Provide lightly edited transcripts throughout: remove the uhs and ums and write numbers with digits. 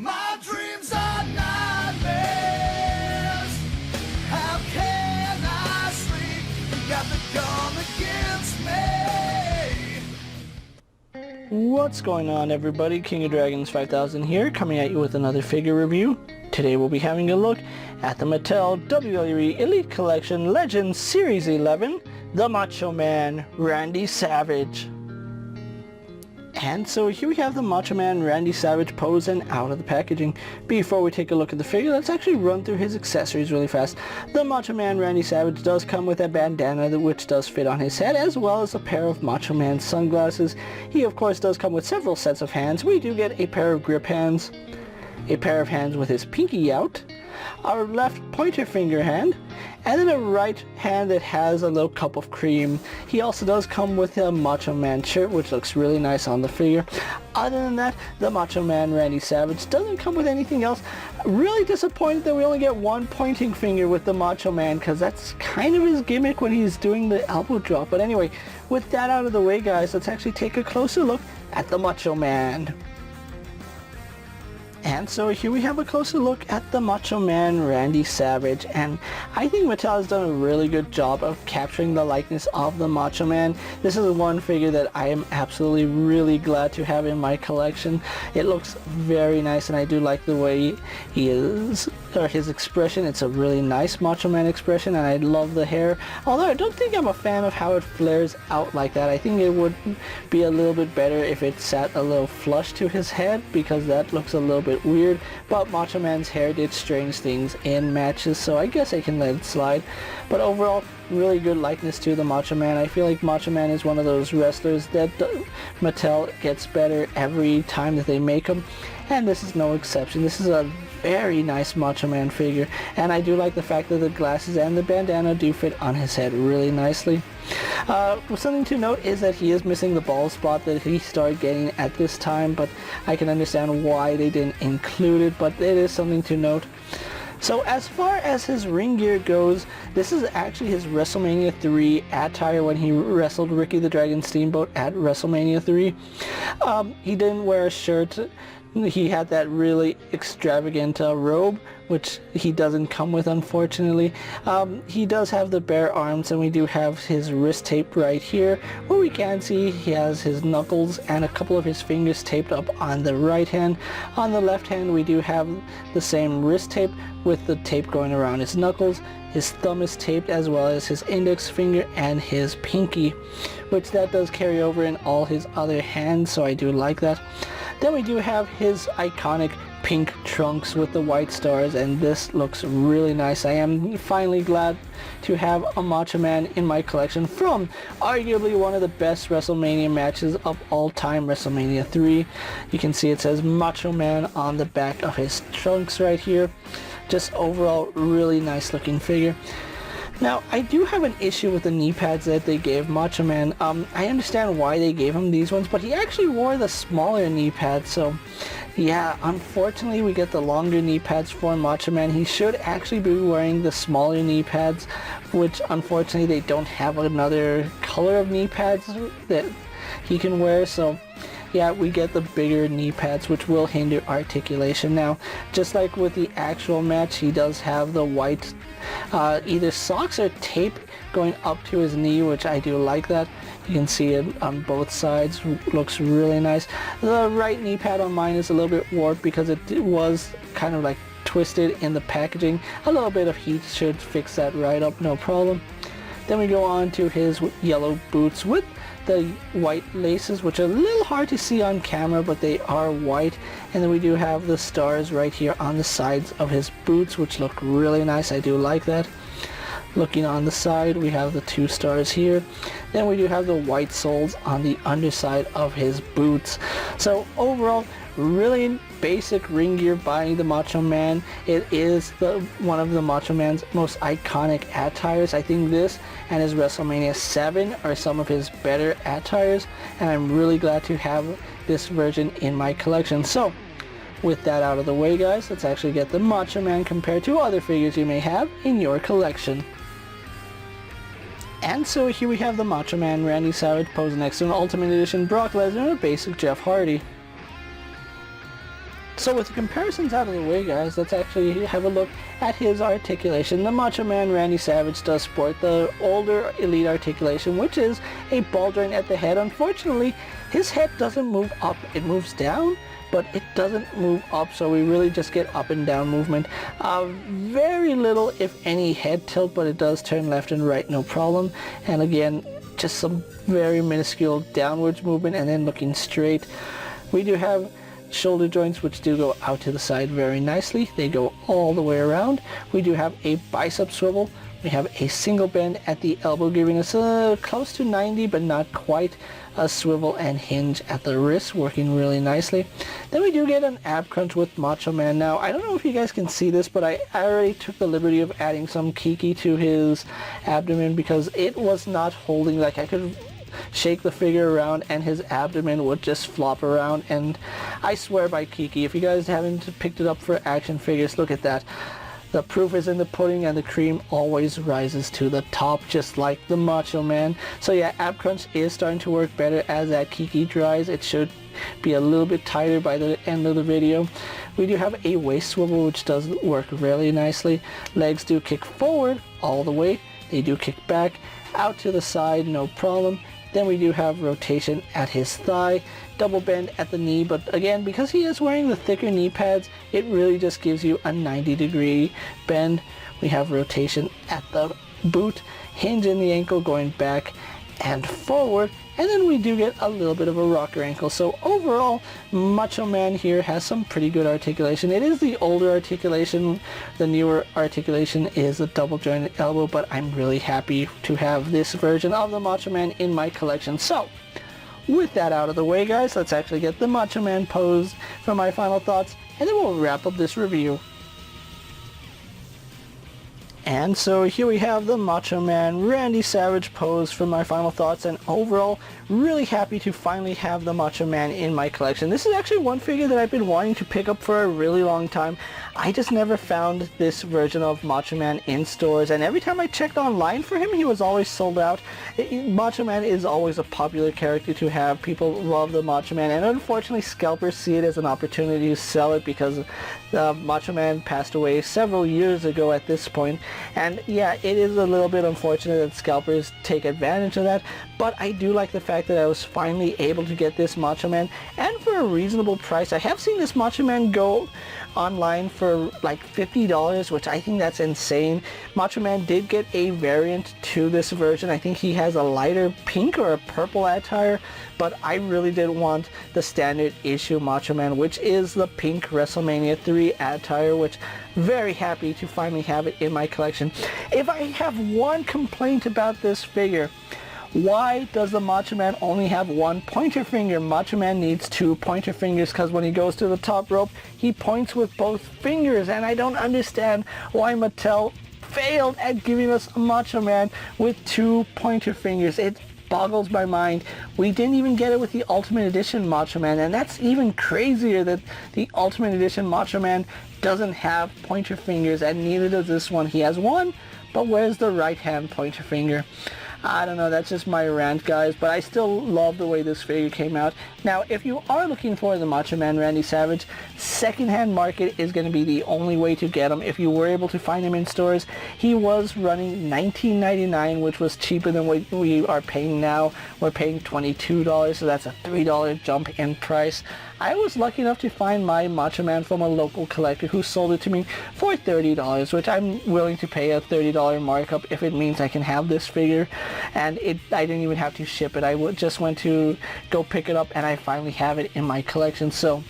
My dreams are nightmares. How can I sleep? You got the gun against me. What's going on, everybody? King of Dragons 5000 here, coming at you with another figure review. Today we'll be having a look at the Mattel WWE Elite Collection Legends Series 11, the Macho Man Randy Savage. And so here we have the Macho Man Randy Savage posing out of the packaging. Before we take a look at the figure, let's actually run through his accessories really fast. The Macho Man Randy Savage does come with a bandana which does fit on his head, as well as a pair of Macho Man sunglasses. He of course does come with several sets of hands. We do get a pair of grip hands, a pair of hands with his pinky out, our left pointer finger hand, and then a right hand that has a little cup of cream. He also does come with a Macho Man shirt, which looks really nice on the figure. Other than that, the Macho Man Randy Savage doesn't come with anything else. Really disappointed that we only get one pointing finger with the Macho Man, because that's kind of his gimmick when he's doing the elbow drop. But anyway, with that out of the way, guys, let's actually take a closer look at the Macho Man. And so here we have a closer look at the Macho Man Randy Savage, and I think Mattel has done a really good job of capturing the likeness of the Macho Man. This is one figure that I am absolutely really glad to have in my collection. It looks very nice, and I do like the way he is, or his expression. It's a really nice Macho Man expression, and I love the hair. Although I don't think I'm a fan of how it flares out like that. I think it would be a little bit better if it sat a little flush to his head, because that looks a little bit weird. But Macho Man's hair did strange things in matches, so I guess I can let it slide. But overall, really good likeness to the Macho Man. I feel like Macho Man is one of those wrestlers that Mattel gets better every time that they make him, and this is no exception. This is a very nice Macho Man figure, and I do like the fact that the glasses and the bandana do fit on his head really nicely. Something to note is that he is missing the bald spot that he started getting at this time, but I can understand why they didn't include it, but it is something to note. So as far as his ring gear goes, this is actually his WrestleMania 3 attire when he wrestled Ricky the Dragon Steamboat at WrestleMania 3. He didn't wear a shirt. He had that really extravagant robe, which he doesn't come with, unfortunately. He does have the bare arms, and we do have his wrist tape right here, where we can see he has his knuckles and a couple of his fingers taped up on the right hand. On the left hand, we do have the same wrist tape with the tape going around his knuckles. His thumb is taped, as well as his index finger and his pinky, which that does carry over in all his other hands, so I do like that. Then we do have his iconic pink trunks with the white stars, and this looks really nice. I am finally glad to have a Macho Man in my collection from arguably one of the best WrestleMania matches of all time, WrestleMania 3. You can see it says Macho Man on the back of his trunks right here. Just overall really nice looking figure. Now, I do have an issue with the knee pads that they gave Macho Man. I understand why they gave him these ones, but he actually wore the smaller knee pads, so yeah, unfortunately we get the longer knee pads for Macho Man. He should actually be wearing the smaller knee pads, which unfortunately they don't have another color of knee pads that he can wear, so yeah, we get the bigger knee pads, which will hinder articulation. Now, just like with the actual match, he does have the white either socks or tape going up to his knee, which I do like that. You can see it on both sides. Looks really nice. The right knee pad on mine is a little bit warped because it was kind of like twisted in the packaging. A little bit of heat should fix that right up, no problem. Then we go on to his yellow boots with the white laces, which are a little hard to see on camera, but they are white. And then we do have the stars right here on the sides of his boots, which look really nice. I do like that. Looking on the side, we have the 2 stars here. Then we do have the white soles on the underside of his boots. So overall, really basic ring gear by the Macho Man. It is one of the Macho Man's most iconic attires. I think this and his WrestleMania 7 are some of his better attires, and I'm really glad to have this version in my collection. So with that out of the way, guys, let's actually get the Macho Man compared to other figures you may have in your collection. And so here we have the Macho Man Randy Savage posed next to an Ultimate Edition Brock Lesnar and a basic Jeff Hardy. So with the comparisons out of the way, guys, let's actually have a look at his articulation. The Macho Man Randy Savage does sport the older Elite Articulation, which is a ball joint at the head. Unfortunately, his head doesn't move up, it moves down, but it doesn't move up, so we really just get up and down movement. Very little, if any, head tilt, but it does turn left and right, no problem. And again, just some very minuscule downwards movement and then looking straight. We do have shoulder joints which do go out to the side very nicely. They go all the way around. We do have a bicep swivel. We have a single bend at the elbow, giving us close to 90 but not quite. A swivel and hinge at the wrist, working really nicely. Then we do get an ab crunch with Macho Man. Now, I don't know if you guys can see this, but I already took the liberty of adding some Kiki to his abdomen because it was not holding. Like, I could shake the figure around and his abdomen would just flop around, and I swear by Kiki. If you guys haven't picked it up for action figures, look at that. The proof is in the pudding, and the cream always rises to the top, just like the Macho Man. So yeah, ab crunch is starting to work better as that Kiki dries. It should be a little bit tighter by the end of the video. We do have a waist swivel, which does work really nicely. Legs do kick forward all the way. They do kick back out to the side, no problem. Then we do have rotation at his thigh, double bend at the knee, but again, because he is wearing the thicker knee pads, it really just gives you a 90-degree bend. We have rotation at the boot, hinge in the ankle going back and forward, and then we do get a little bit of a rocker ankle. So overall, Macho Man here has some pretty good articulation. It is the older articulation. The newer articulation is a double jointed elbow, but I'm really happy to have this version of the Macho Man in my collection. So with that out of the way, guys, let's actually get the Macho Man pose for my final thoughts, and then we'll wrap up this review. And so here we have the Macho Man Randy Savage pose for my final thoughts, and overall really happy to finally have the Macho Man in my collection. This is actually one figure that I've been wanting to pick up for a really long time. I just never found this version of Macho Man in stores, and every time I checked online for him, he was always sold out. Macho Man is always a popular character to have. People love the Macho Man, and unfortunately scalpers see it as an opportunity to sell it because Macho Man passed away several years ago at this point. And yeah, it is a little bit unfortunate that scalpers take advantage of that, but I do like the fact that I was finally able to get this Macho Man, and for a reasonable price. I have seen this Macho Man go online for like $50, which I think that's insane. Macho Man did get a variant to this version. I think he has a lighter pink or a purple attire, but I really did want the standard issue Macho Man, which is the pink WrestleMania 3 attire, which very happy to finally have it in my collection. If I have one complaint about this figure, why does the Macho Man only have one pointer finger? Macho Man needs two pointer fingers because when he goes to the top rope, he points with both fingers, and I don't understand why Mattel failed at giving us a Macho Man with two pointer fingers. It boggles my mind. We didn't even get it with the Ultimate Edition Macho Man, and that's even crazier that the Ultimate Edition Macho Man doesn't have pointer fingers, and neither does this one. He has one, but where's the right hand pointer finger? I don't know, that's just my rant, guys, but I still love the way this figure came out. Now, if you are looking for the Macho Man Randy Savage, secondhand market is going to be the only way to get him. If you were able to find him in stores, he was running $19.99, which was cheaper than what we are paying now. We're paying $22, so that's a $3 jump in price. I was lucky enough to find my Macho Man from a local collector who sold it to me for $30, which I'm willing to pay a $30 markup if it means I can have this figure. And I didn't even have to ship it. I just went to go pick it up, and I finally have it in my collection. So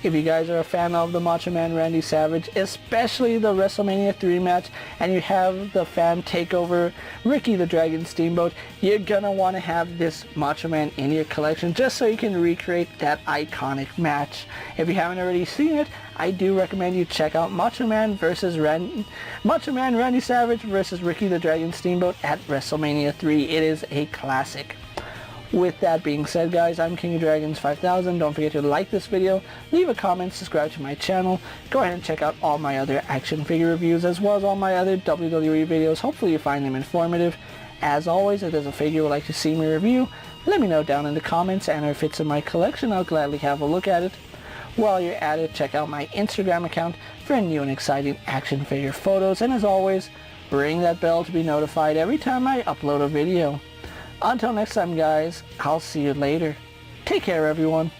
if you guys are a fan of the Macho Man Randy Savage, especially the WrestleMania 3 match, and you have the fan takeover Ricky the Dragon Steamboat, you're gonna want to have this Macho Man in your collection just so you can recreate that iconic match. If you haven't already seen it, I do recommend you check out Macho Man Randy Savage versus Ricky the Dragon Steamboat at WrestleMania 3. It is a classic. With that being said, guys, I'm KingofDragons 5000. Don't forget to like this video, leave a comment, subscribe to my channel. Go ahead and check out all my other action figure reviews as well as all my other WWE videos. Hopefully you find them informative. As always, if there's a figure you would like to see me review, let me know down in the comments, and if it's in my collection, I'll gladly have a look at it. While you're at it, check out my Instagram account for new and exciting action figure photos, and as always, ring that bell to be notified every time I upload a video. Until next time guys, I'll see you later. Take care everyone.